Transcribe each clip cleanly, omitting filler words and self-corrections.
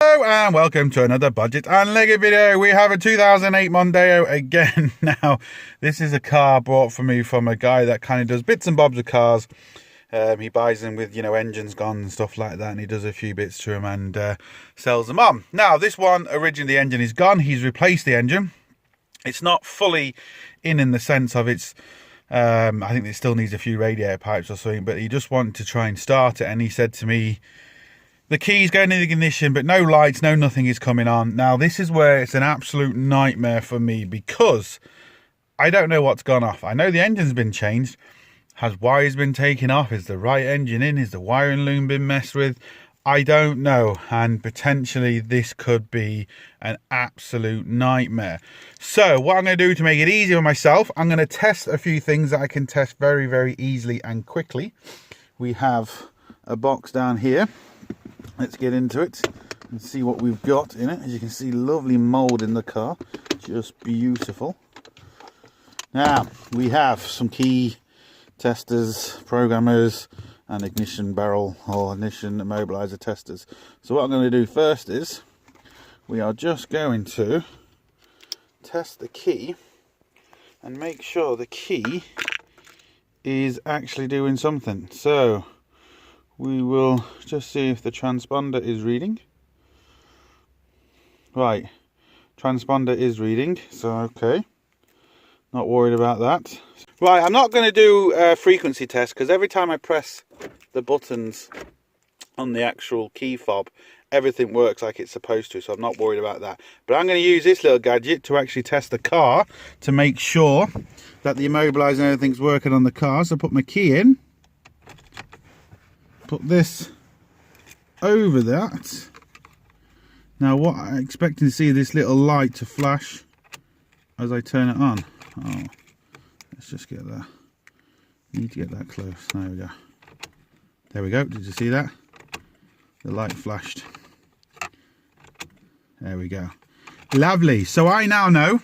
Hello and welcome to another Budget and Leggit video. We have a 2008 Mondeo again. Now, this is a car bought for me from a guy that kind of does bits and bobs of cars. He buys them with, engines gone and stuff like that, and he does a few bits to them and sells them on. Now, this one, originally the engine is gone. He's replaced the engine. It's not fully in the sense of it's, I think it still needs a few radiator pipes or something, but he just wanted to try and start it, and he said to me, the key's going in the ignition, but no lights, no nothing is coming on. Now, this is where it's an absolute nightmare for me because I don't know what's gone off. I know the engine's been changed. Has wires been taken off? Is the right engine in? Is the wiring loom been messed with? I don't know. And potentially this could be an absolute nightmare. So what I'm going to do to make it easier for myself, I'm going to test a few things that I can test very, very easily and quickly. We have a box down here. Let's get into it and see what we've got in it. As you can see, lovely mold in the car, just beautiful. Now we have some key testers, programmers, and ignition barrel or ignition immobilizer testers. So what I'm going to do first is we are just going to test the key and make sure the key is actually doing something. So we will just see if the transponder is reading. Right, transponder is reading, so okay, not worried about that. Right, I'm not going to do a frequency test because every time I press the buttons on the actual key fob, everything works like it's supposed to, so I'm not worried about that. But I'm going to use this little gadget to actually test the car to make sure that the immobilizer and everything's working on the car. So I put my key in. Put this over that. Now what I'm expecting to see this little light to flash as I turn it on. Oh, let's just get that. Need to get that close. There we go. There we go. Did you see that? The light flashed. There we go. Lovely. So I now know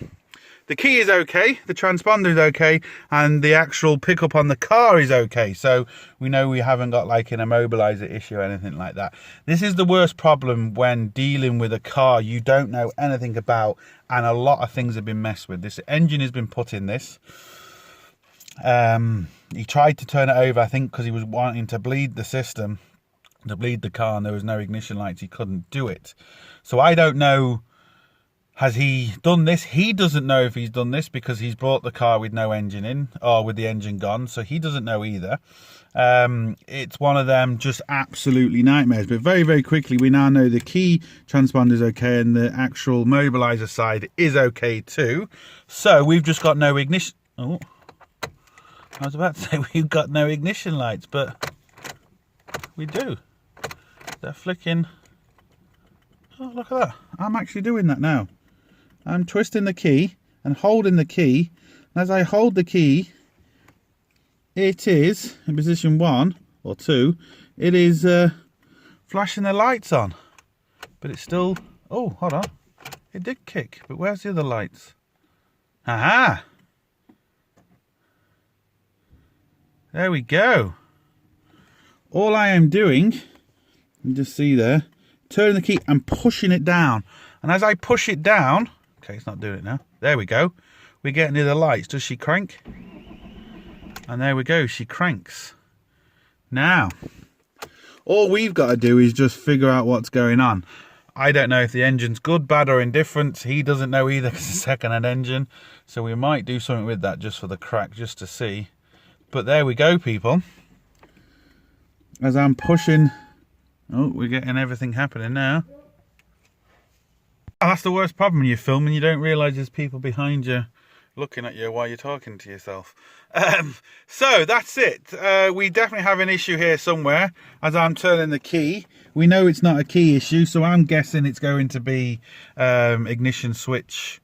the key is okay, the transponder is okay, and the actual pickup on the car is okay. So we know we haven't got like an immobilizer issue or anything like that. This is the worst problem when dealing with a car you don't know anything about, and a lot of things have been messed with. This engine has been put in this. He tried to turn it over, I think, because he was wanting to bleed the system, to bleed the car, and there was no ignition lights. He couldn't do it. So I don't know. Has he done this? He doesn't know if he's done this because he's bought the car with no engine in or with the engine gone. So he doesn't know either. It's one of them just absolutely nightmares. But very, very quickly, we now know the key transponder is okay and the actual mobilizer side is okay too. So we've just got no ignition. Oh, I was about to say we've got no ignition lights, but we do. They're flicking. Oh, look at that. I'm actually doing that now. I'm twisting the key and holding the key. And as I hold the key, it is in position 1 or 2. It is flashing the lights on. But it's still... Oh, hold on. It did kick. But where's the other lights? Aha! There we go. All I am doing, you can just see there, turning the key and pushing it down. And as I push it down, okay, it's not doing it now. There we go. We're getting near the lights. Does she crank? And there we go. She cranks. Now, all we've got to do is just figure out what's going on. I don't know if the engine's good, bad, or indifferent. He doesn't know either because it's a second-hand engine. So we might do something with that just for the crack, just to see. But there we go, people. As I'm pushing... Oh, we're getting everything happening now. Oh, that's the worst problem when you're filming. You don't realise there's people behind you looking at you while you're talking to yourself. So that's it. We definitely have an issue here somewhere. As I'm turning the key, we know it's not a key issue, so I'm guessing it's going to be ignition switch,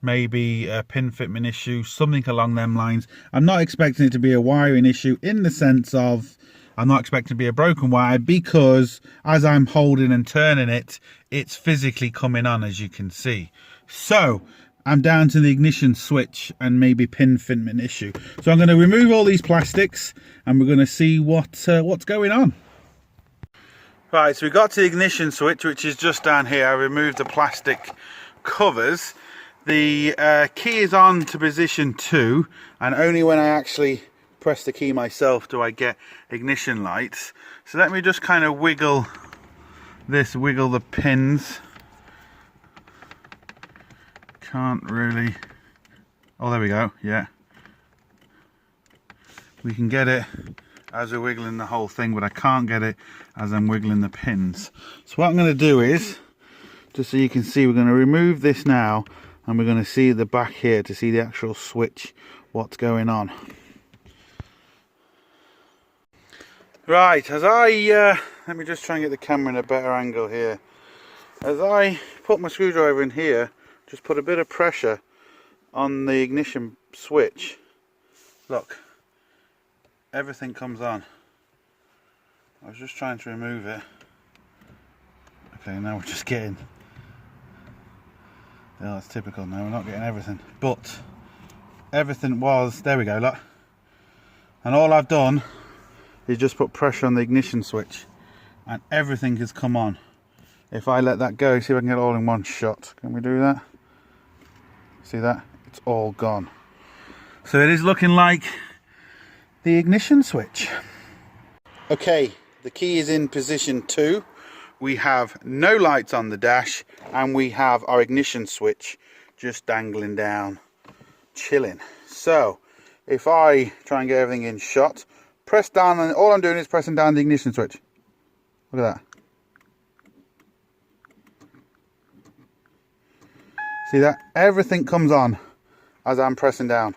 maybe a pin fitment issue, something along them lines. I'm not expecting it to be a wiring issue in the sense of I'm not expecting it to be a broken wire, because as I'm holding and turning it, it's physically coming on, as you can see. So I'm down to the ignition switch and maybe pin fitment issue. So I'm going to remove all these plastics and we're going to see what's going on. Right, so we got to the ignition switch, which is just down here. I removed the plastic covers. The key is on to position 2, and only when I actually press the key myself do I get ignition lights. So let me just kind of wiggle the pins. Can't really... Oh, there we go, yeah. We can get it as we're wiggling the whole thing, but I can't get it as I'm wiggling the pins. So what I'm going to do is, just so you can see, we're going to remove this now, and we're going to see the back here to see the actual switch, what's going on. Right, as I, let me just try and get the camera in a better angle here. As I put my screwdriver in here, just put a bit of pressure on the ignition switch. Look, everything comes on. I was just trying to remove it. Okay, now we're just getting... Oh, that's typical. Now we're not getting everything. But everything was... There we go, look. And all I've done is just put pressure on the ignition switch. And everything has come on. If I let that go, see if I can get it all in one shot. Can we do that? See that? It's all gone. So it is looking like the ignition switch. Okay, the key is in position 2. We have no lights on the dash, and we have our ignition switch just dangling down, chilling. So if I try and get everything in shot, press down, and all I'm doing is pressing down the ignition switch. Look at that. See that? Everything comes on as I'm pressing down.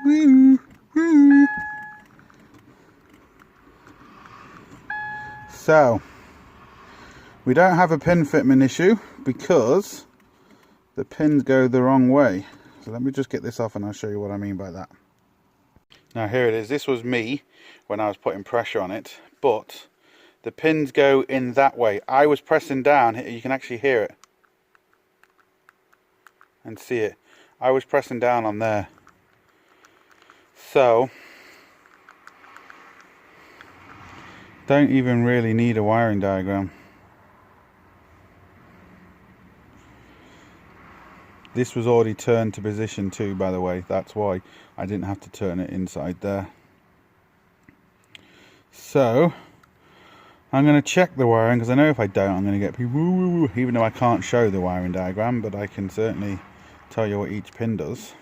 Woo, woo. So we don't have a pin fitment issue because the pins go the wrong way. So let me just get this off and I'll show you what I mean by that. Now here it is. This was me when I was putting pressure on it, but the pins go in that way. I was pressing down. You can actually hear it and see it. I was pressing down on there. So don't even really need a wiring diagram. This was already turned to position 2, by the way. That's why I didn't have to turn it inside there. So I'm going to check the wiring, because I know if I don't, I'm going to get people woo, even though I can't show the wiring diagram, but I can certainly tell you what each pin does.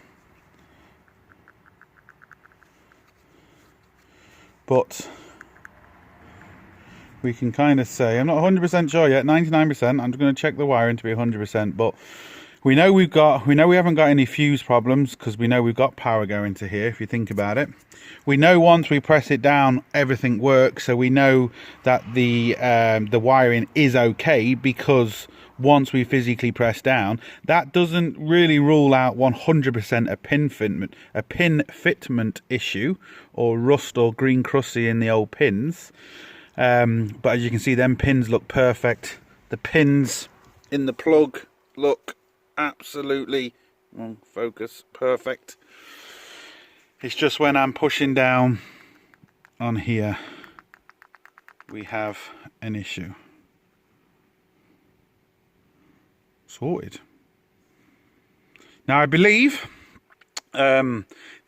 But we can kind of say, I'm not 100% sure yet, 99%. I'm just going to check the wiring to be 100%, but we know we haven't got any fuse problems, because we know we've got power going to here, if you think about it. We know once we press it down, everything works, so we know that the wiring is okay, because once we physically press down, that doesn't really rule out 100% a pin fitment issue, or rust or green crusty in the old pins. But as you can see, them pins look perfect. The pins in the plug look absolutely, focus, perfect. It's just when I'm pushing down on here, we have an issue. Sorted. Now I believe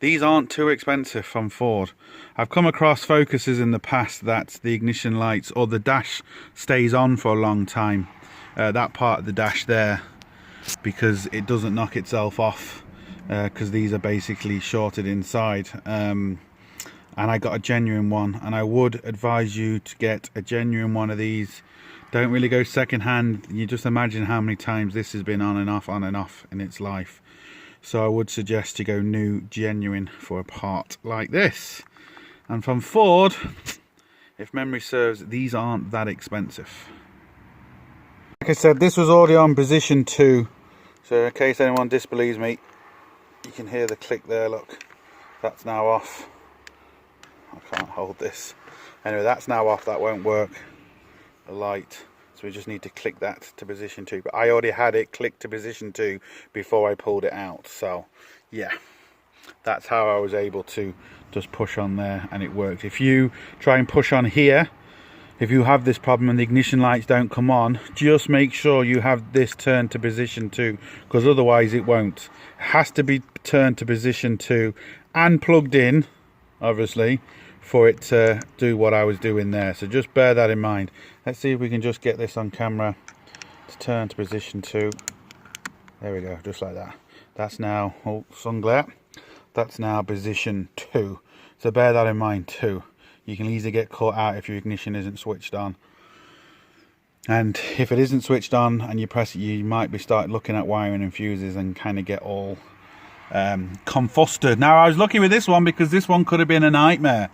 these aren't too expensive from Ford. I've come across Focuses in the past that the ignition lights or the dash stays on for a long time. That part of the dash there, because it doesn't knock itself off, because these are basically shorted inside. And I got a genuine one, and I would advise you to get a genuine one of these. Don't really go second hand. You just imagine how many times this has been on and off in its life. So I would suggest to go new, genuine for a part like this. And from Ford, if memory serves, these aren't that expensive. Like I said, this was already on position 2. So in case anyone disbelieves me, you can hear the click there, look. That's now off. I can't hold this. Anyway, that's now off, that won't work. The light. So we just need to click that to position 2. But I already had it clicked to position 2 before I pulled it out. So, yeah. That's how I was able to just push on there and it worked. If you try and push on here, if you have this problem and the ignition lights don't come on, just make sure you have this turned to position 2, because otherwise it won't. It has to be turned to position 2 and plugged in, obviously, for it to do what I was doing there. So just bear that in mind. Let's see if we can just get this on camera to turn to position 2. There we go, just like that. That's now, oh, sun glare. That's now position 2. So bear that in mind too. You can easily get caught out if your ignition isn't switched on. And if it isn't switched on and you press it, you might be start looking at wiring and fuses and kind of get all confussed. Now I was lucky with this one because this one could have been a nightmare.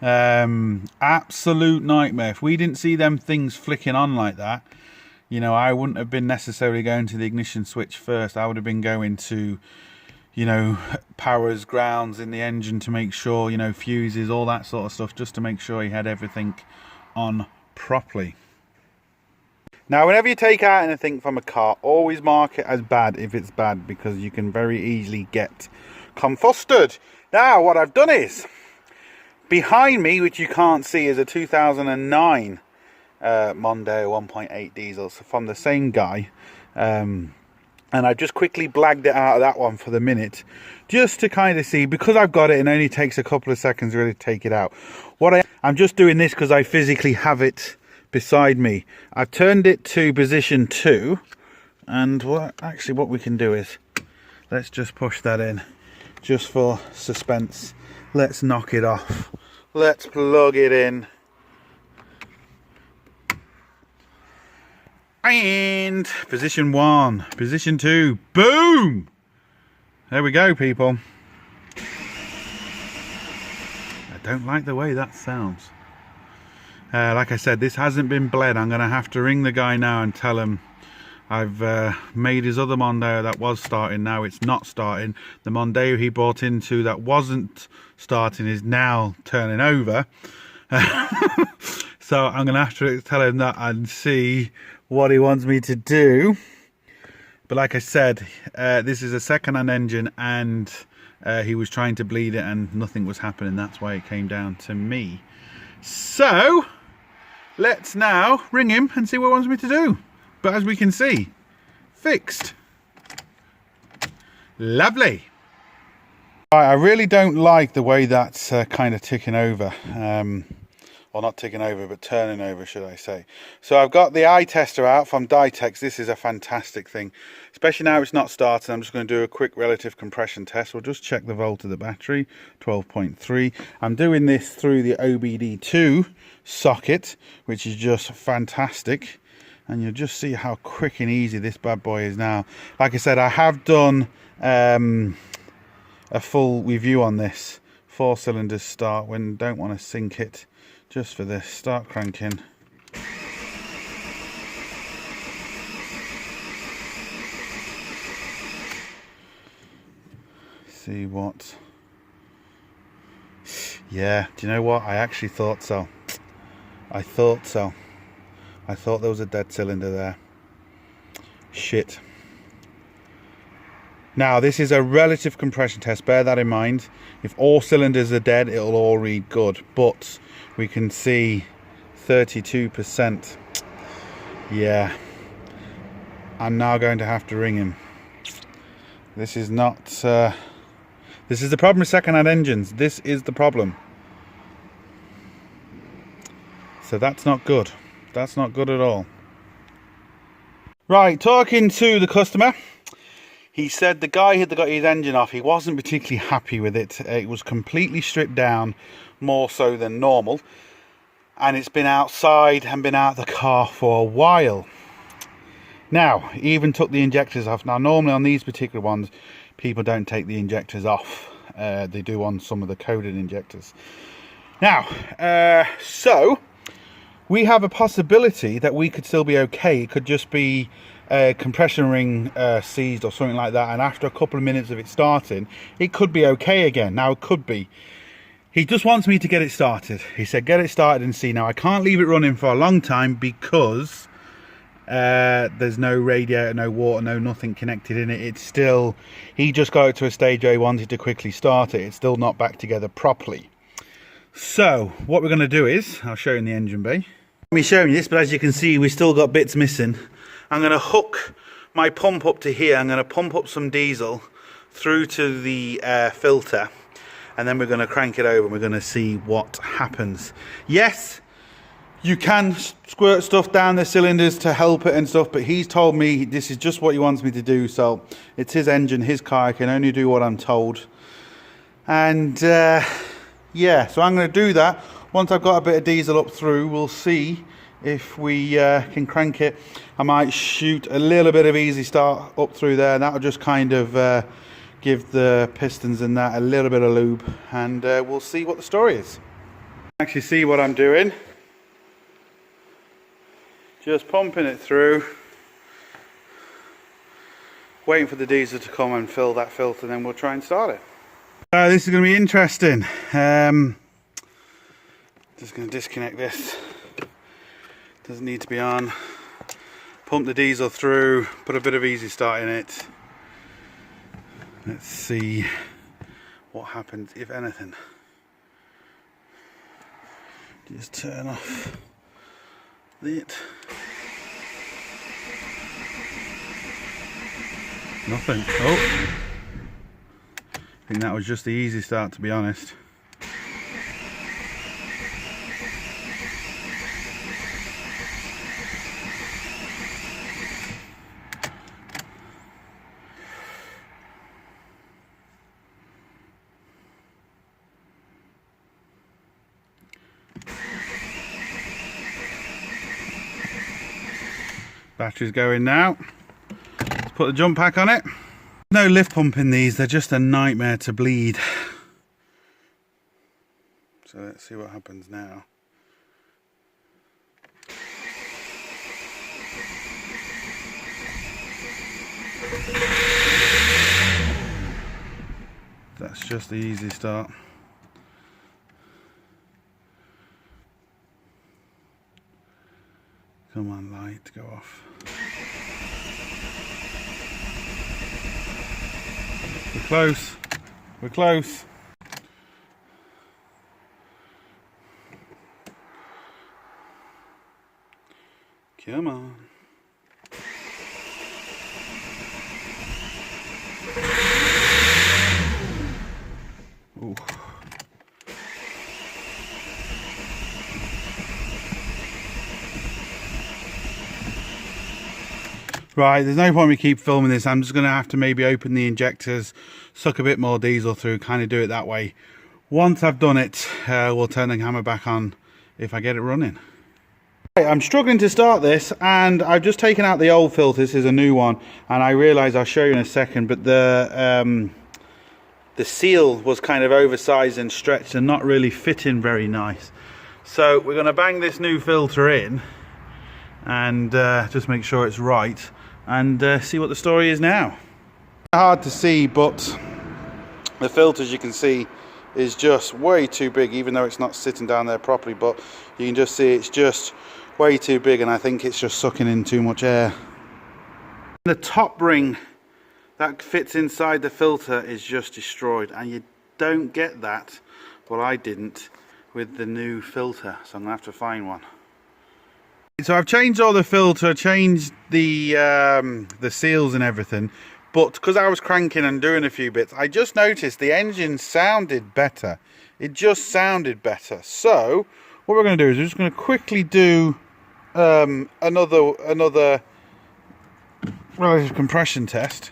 Absolute nightmare. If we didn't see them things flicking on like that, you know, I wouldn't have been necessarily going to the ignition switch first. I would have been going to, you know, powers, grounds in the engine to make sure, you know, fuses, all that sort of stuff, just to make sure you had everything on properly. Now, whenever you take out anything from a car, always mark it as bad if it's bad, because you can very easily get confussed. Now, what I've done is, behind me, which you can't see, is a 2009 Mondeo 1.8 diesel, so from the same guy. And I've just quickly blagged it out of that one for the minute, just to kind of see, because I've got it, it only takes a couple of seconds really to take it out. I'm just doing this because I physically have it beside me. I've turned it to position 2, and what we can do is, let's just push that in, just for suspense. Let's knock it off. Let's plug it in. And position 1, position 2, boom! There we go, people. I don't like the way that sounds. Like I said, this hasn't been bled. I'm going to have to ring the guy now and tell him I've made his other Mondeo that was starting, now it's not starting. The Mondeo he bought into that wasn't starting is now turning over. So I'm going to have to tell him that and see what he wants me to do. But like I said, this is a second-hand engine, and he was trying to bleed it and nothing was happening. That's why it came down to me. So let's now ring him and see what he wants me to do. But as we can see, fixed. Lovely. I really don't like the way that's kind of ticking over. Well, not ticking over, but turning over, should I say. So I've got the eye tester out from Ditex. This is a fantastic thing, especially now it's not starting. I'm just going to do a quick relative compression test. We'll just check the volt of the battery, 12.3. I'm doing this through the OBD2 socket, which is just fantastic. And you'll just see how quick and easy this bad boy is now. Like I said, I have done a full review on this. 4 cylinders start when don't want to sink it. Just for this, start cranking. See what? Yeah, do you know what? I actually thought so. I thought so. I thought there was a dead cylinder there. Shit. Now, this is a relative compression test. Bear that in mind. If all cylinders are dead, it'll all read good. But we can see 32%. Yeah. I'm now going to have to ring him. This is not... this is the problem with second-hand engines. This is the problem. So that's not good. That's not good at all. Right, talking to the customer. He said the guy had got his engine off. He wasn't particularly happy with it. It was completely stripped down, more so than normal. And it's been outside and been out of the car for a while. Now, he even took the injectors off. Now, normally on these particular ones, people don't take the injectors off. They do on some of the coded injectors. Now, so we have a possibility that we could still be okay. It could just be a compression ring seized or something like that, and after a couple of minutes of it starting, it could be okay again. Now, it could be. He just wants me to get it started. He said get it started and see. Now, I can't leave it running for a long time because There's no radiator, no water, no nothing connected in it. It's still, he just got it to a stage where he wanted to quickly start it. It's still not back together properly. So what we're going to do is, I'll show you in the engine bay. Let me show you this, but as you can see, we still got bits missing. I'm going to hook my pump up to here. I'm going to pump up some diesel through to the filter, and then we're going to crank it over and we're going to see what happens. Yes, you can squirt stuff down the cylinders to help it and stuff, but he's told me this is just what he wants me to do. So it's his engine, his car. I can only do what I'm told. And yeah, so I'm going to do that. Once I've got a bit of diesel up through, we'll see if we can crank it. I might shoot a little bit of easy start up through there. That'll just kind of give the pistons and that a little bit of lube, and we'll see what the story is. Actually see what I'm doing. Just pumping it through, waiting for the diesel to come and fill that filter, and then we'll try and start it. This is going to be interesting. Just going to disconnect this. Doesn't need to be on. Pump the diesel through, put a bit of easy start in it. Let's see what happens, if anything. Just turn off it. Nothing. Oh, I think that was just the easy start, to be honest. Battery's going now. Let's put the jump pack on it. No lift pump in these, they're just a nightmare to bleed. So let's see what happens now. That's just the easy start. Come on, light, go off. We're close. We're close. Come on. Ooh. Right, there's no point we keep filming this. I'm just going to have to maybe open the injectors, suck a bit more diesel through, kind of do it that way. Once I've done it, we'll turn the camera back on if I get it running. Right, I'm struggling to start this, and I've just taken out the old filter. This is a new one, and I realise I'll show you in a second, but the seal was kind of oversized and stretched and not really fitting very nice. So we're going to bang this new filter in and just make sure it's right, and see what the story is now. Hard to see, but the filter, as you can see, is just way too big, even though it's not sitting down there properly, but you can just see it's just way too big, and I think it's just sucking in too much air. The top ring that fits inside the filter is just destroyed, and you don't get that, well, I didn't, with the new filter, so I'm gonna have to find one. So I've changed all the filter, changed the seals and everything, but because I was cranking and doing a few bits, I just noticed the engine sounded better. It just sounded better. So what we're going to do is we're just going to quickly do another relative compression test.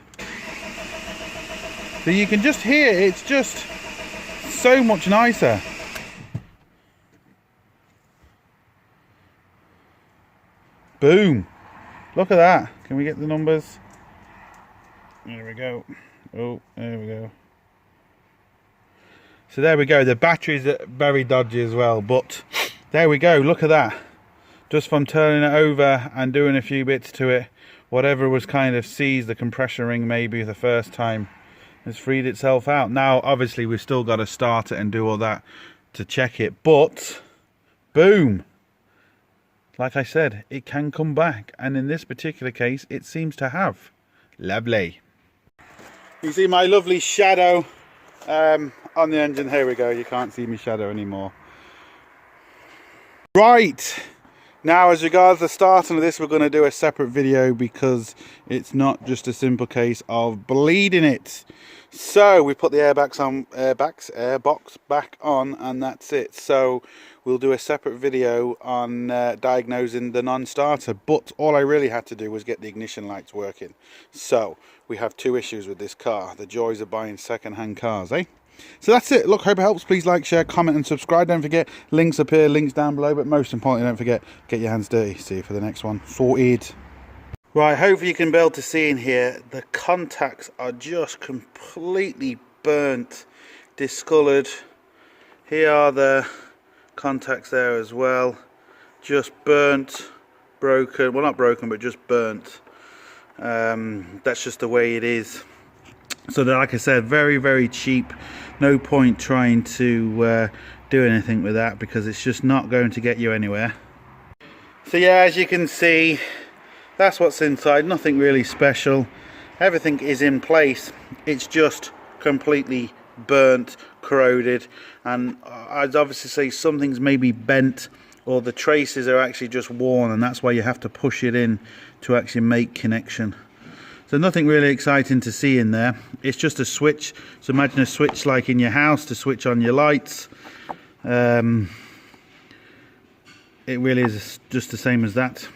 So you can just hear it's just so much nicer. Boom! Look at that. Can we get the numbers? There we go. Oh, there we go. So there we go. The batteries are very dodgy as well, but there we go. Look at that. Just from turning it over and doing a few bits to it, whatever was kind of seized the compression ring maybe the first time has freed itself out. Now, obviously, we've still got to start it and do all that to check it, but boom! like I said, it can come back, and in this particular case it seems to have. Lovely. You see my lovely shadow on the engine. Here we go, you can't see my shadow anymore. Right, now as regards the starting of this, we're going to do a separate video because it's not just a simple case of bleeding it. So we put the airbox back on, and that's it. So we'll do a separate video on diagnosing the non-starter, but all I really had to do was get the ignition lights working. So we have two issues with this car, the joys of buying second-hand cars, eh? So that's it. Look, hope it helps. Please like, share, comment and subscribe. Don't forget, links up here, links down below, but most importantly, don't forget, get your hands dirty. See you for the next one. Sorted. Right, hopefully you can be able to see in here, the contacts are just completely burnt, discoloured. Here are the contacts there as well, just burnt, broken, well not broken, but just burnt. That's just the way it is. So that, like I said, very, very cheap. No point trying to do anything with that because it's just not going to get you anywhere. So yeah, as you can see, that's what's inside. Nothing really special. Everything is in place. It's just completely burnt, corroded, and I'd obviously say something's maybe bent, or the traces are actually just worn, and that's why you have to push it in to actually make connection. So nothing really exciting to see in there. It's just a switch. So imagine a switch like in your house to switch on your lights. It really is just the same as that.